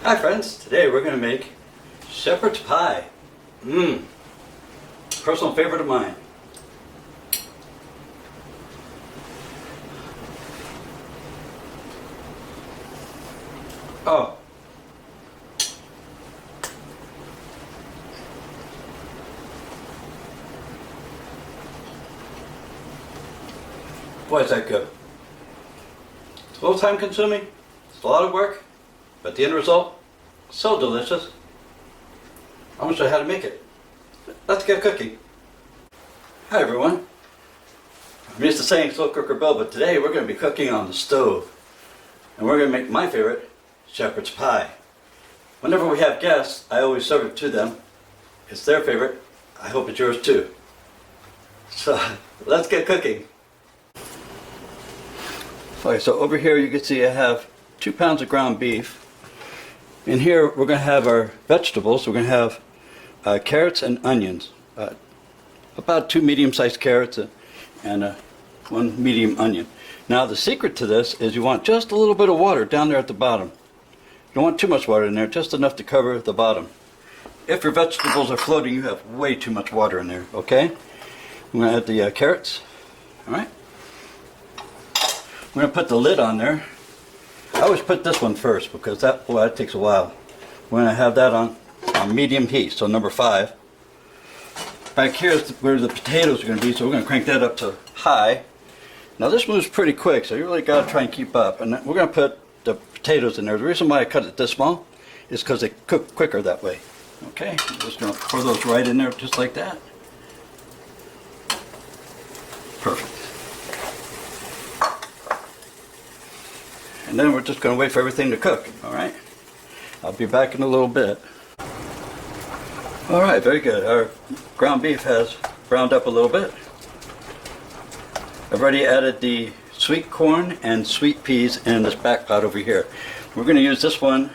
Hi friends, today we're going to make shepherd's pie. Personal favorite of mine. Oh. Boy, is that good. It's a little time consuming, it's a lot of work, but the end result, so delicious. I'm going to show you how to make it. Let's get cooking. Hi everyone. I'm used to saying slow cooker bill, but today we're going to be cooking on the stove. And we're going to make my favorite, shepherd's pie. Whenever we have guests, I always serve it to them. It's their favorite. I hope it's yours too. So let's get cooking. Okay, so over here you can see I have 2 pounds of ground beef. In here we're going to have our vegetables. We're going to have carrots and onions. About 2 medium-sized carrots and 1 medium onion. Now the secret to this is you want just a little bit of water down there at the bottom. You don't want too much water in there, just enough to cover the bottom. If your vegetables are floating, you have way too much water in there, okay? I'm going to add the carrots. Alright. I'm going to put the lid on there. I always put this one first because that takes a while. We're going to have that on medium heat, so number 5. Back here is where the potatoes are going to be, so we're going to crank that up to high. Now this moves pretty quick, so you really got to try and keep up. And we're going to put the potatoes in there. The reason why I cut it this small is because they cook quicker that way. Okay, I'm just going to pour those right in there just like that. Perfect. And then we're just going to wait for everything to cook, alright? I'll be back in a little bit. Alright, very good. Our ground beef has browned up a little bit. I've already added the sweet corn and sweet peas in this back pot over here. We're going to use this one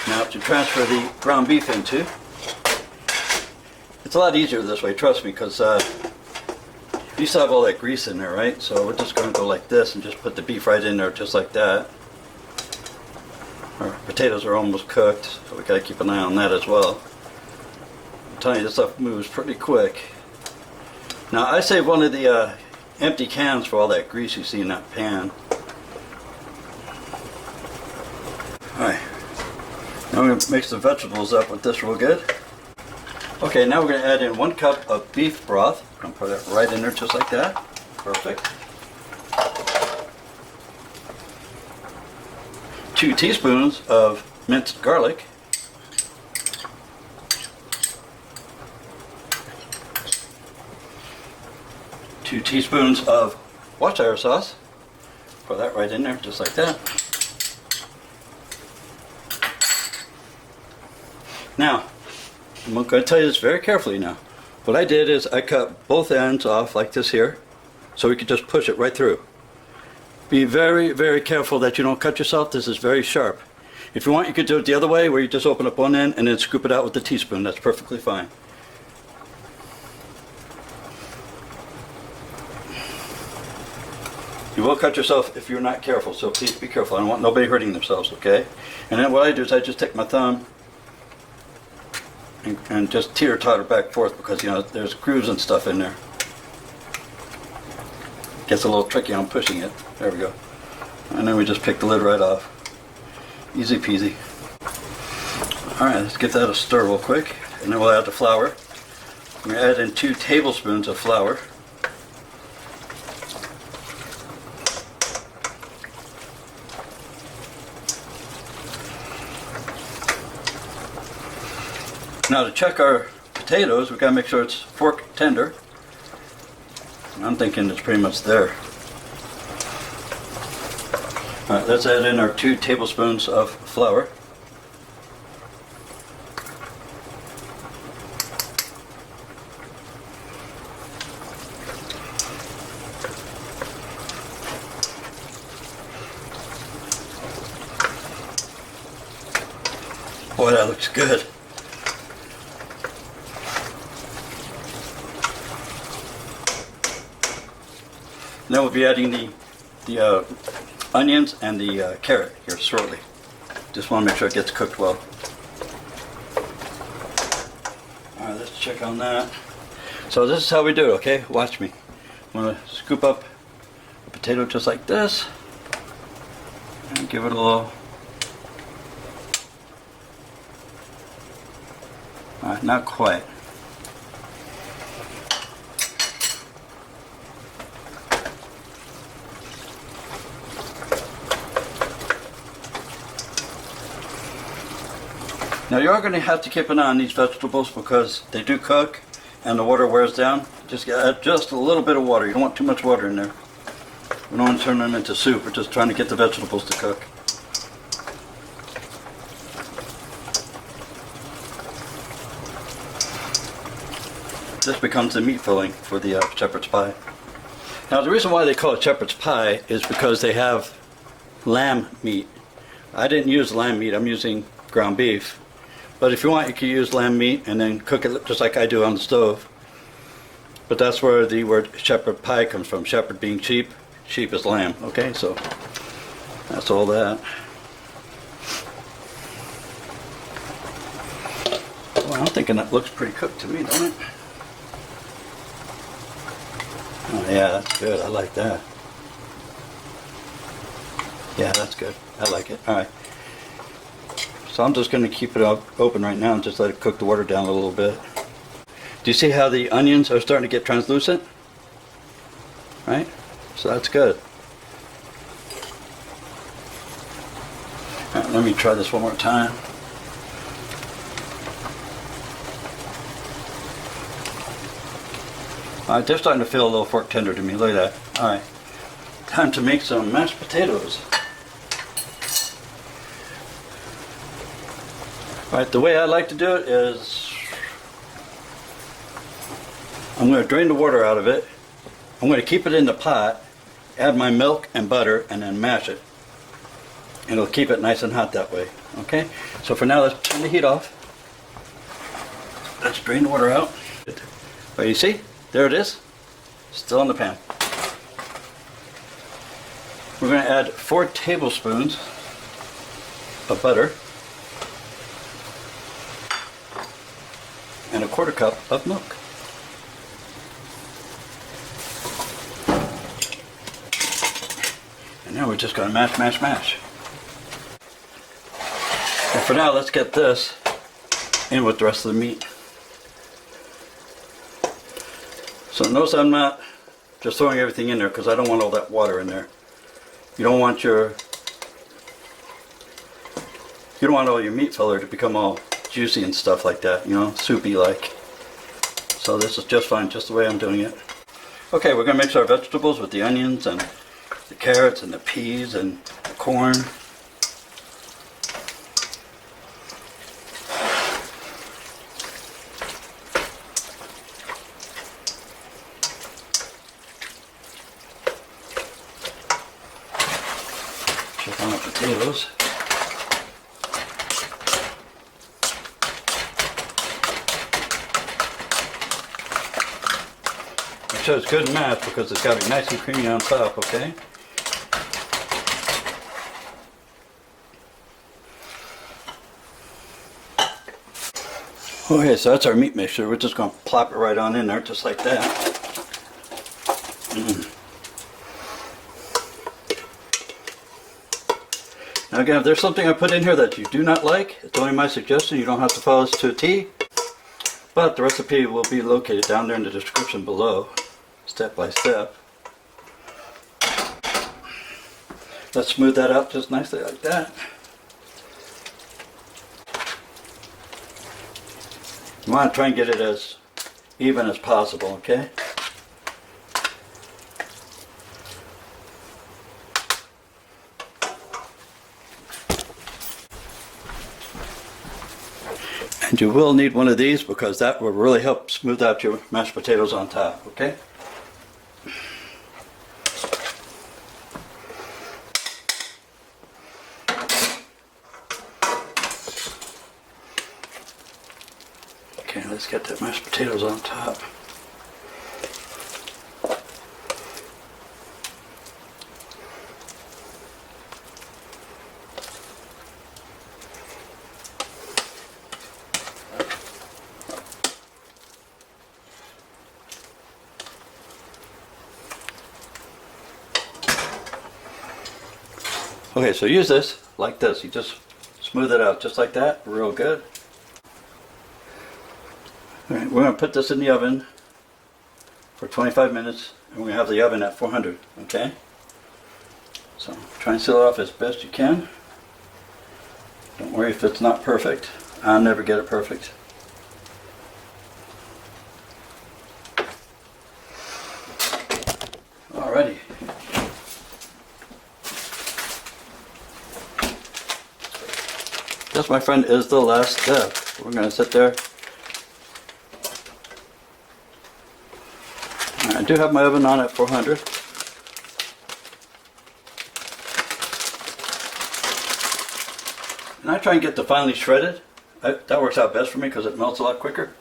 now to transfer the ground beef into. It's a lot easier this way, trust me, because you still have all that grease in there, right? So we're just going to go like this and just put the beef right in there just like that. Our potatoes are almost cooked, so we got to keep an eye on that as well. I'm telling you, this stuff moves pretty quick. Now I saved one of the empty cans for all that grease you see in that pan. Alright, now we're going to mix the vegetables up with this real good. Okay, now we're going to add in 1 cup of beef broth. I'm going to put it right in there just like that. Perfect. 2 teaspoons of minced garlic. 2 teaspoons of Worcestershire sauce. Put that right in there just like that. Now, I'm going to tell you this very carefully now. What I did is I cut both ends off like this here, so we could just push it right through. Be very, very careful that you don't cut yourself. This is very sharp. If you want, you could do it the other way, where you just open up one end and then scoop it out with the teaspoon. That's perfectly fine. You will cut yourself if you're not careful, so please be careful. I don't want nobody hurting themselves, okay? And then what I do is I just take my thumb and just teeter-totter back and forth because, you know, there's grooves and stuff in there. Gets a little tricky on pushing it. There we go. And then we just pick the lid right off. Easy peasy. Alright, let's give that a stir real quick. And then we'll add the flour. I'm going to add in 2 tablespoons of flour. Now to check our potatoes, we've got to make sure it's fork tender. I'm thinking it's pretty much there. Alright, let's add in our 2 tablespoons of flour. Boy, that looks good. Now we'll be adding the onions and the carrot here shortly. Just want to make sure it gets cooked well. Alright, let's check on that. So this is how we do it, okay? Watch me. I'm going to scoop up a potato just like this. And give it a little... Alright, not quite. Now you are going to have to keep an eye on these vegetables because they do cook and the water wears down. Just add just a little bit of water. You don't want too much water in there. We don't want to turn them into soup. We're just trying to get the vegetables to cook. This becomes the meat filling for the shepherd's pie. Now the reason why they call it shepherd's pie is because they have lamb meat. I didn't use lamb meat. I'm using ground beef. But if you want, you can use lamb meat and then cook it just like I do on the stove. But that's where the word shepherd pie comes from. Shepherd being sheep, sheep is lamb. Okay, so that's all that. Well, I'm thinking that looks pretty cooked to me, don't it? Oh yeah, that's good. I like that. Yeah, that's good. I like it. All right. So I'm just going to keep it open right now and just let it cook the water down a little bit. Do you see how the onions are starting to get translucent? Right? So that's good. All right, let me try this one more time. All right, they're starting to feel a little fork tender to me. Look at that. All right. Time to make some mashed potatoes. Alright, the way I like to do it is I'm going to drain the water out of it. I'm going to keep it in the pot, add my milk and butter, and then mash it. And it'll keep it nice and hot that way. Okay? So for now, let's turn the heat off. Let's drain the water out. Well, you see? There it is. Still in the pan. We're going to add 4 tablespoons of butter. And a 1/4 cup of milk. And now we're just going to mash, mash, mash. And for now, let's get this in with the rest of the meat. So notice I'm not just throwing everything in there because I don't want all that water in there. You don't want all your meat filler to become all juicy and stuff like that, you know, soupy like. So this is just fine, just the way I'm doing it. Okay, we're going to mix our vegetables with the onions and the carrots and the peas and the corn. Check on the potatoes. Make sure it's good and mashed because it's got to be nice and creamy on top, okay? Okay, so that's our meat mixture. We're just going to plop it right on in there just like that. Now again, if there's something I put in here that you do not like, it's only my suggestion. You don't have to follow this to a T. But the recipe will be located down there in the description below, step by step. Let's smooth that out just nicely like that. You want to try and get it as even as possible, okay? And you will need one of these because that will really help smooth out your mashed potatoes on top, okay? Okay, let's get the mashed potatoes on top. Okay, so use this like this. You just smooth it out just like that, real good. All right, we're going to put this in the oven for 25 minutes, and we're going to have the oven at 400, okay? So try and seal it off as best you can. Don't worry if it's not perfect. I'll never get it perfect. Alrighty. This, my friend, is the last step. We're going to sit there. I do have my oven on at 400. And I try and get the finely shredded. That works out best for me because it melts a lot quicker.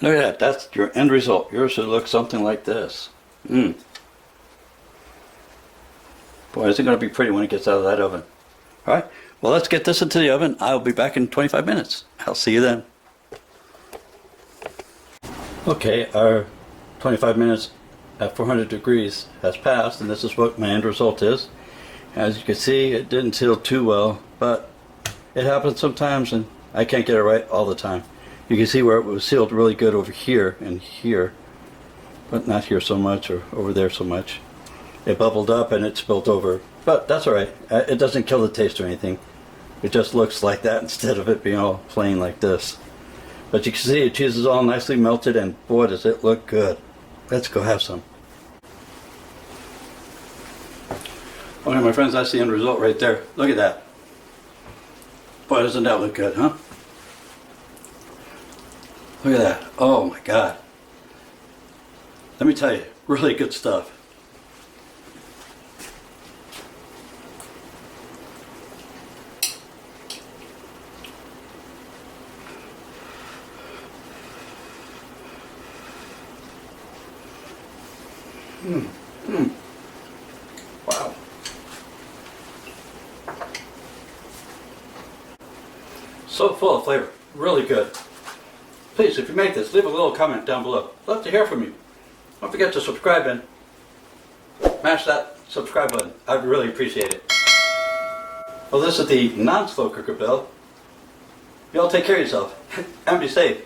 Look at that, that's your end result. Yours should look something like this. Boy, is it going to be pretty when it gets out of that oven. Alright, well, let's get this into the oven. I'll be back in 25 minutes. I'll see you then. Okay, our 25 minutes at 400 degrees has passed, and this is what my end result is. As you can see, it didn't seal too well, but it happens sometimes, and I can't get it right all the time. You can see where it was sealed really good over here and here, but not here so much, or over there so much. It bubbled up and it spilled over, but that's alright. It doesn't kill the taste or anything. It just looks like that instead of it being all plain like this. But you can see the cheese is all nicely melted, and boy does it look good. Let's go have some. Okay, my friends, that's the end result right there. Look at that. Boy, doesn't that look good, huh? Look at that. Oh my God. Let me tell you, really good stuff. Wow. So full of flavor. Really good. Please, if you make this, leave a little comment down below. I'd love to hear from you. Don't forget to subscribe and mash that subscribe button. I'd really appreciate it. Well, this is the non-slow cooker bell. You all take care of yourself and be safe.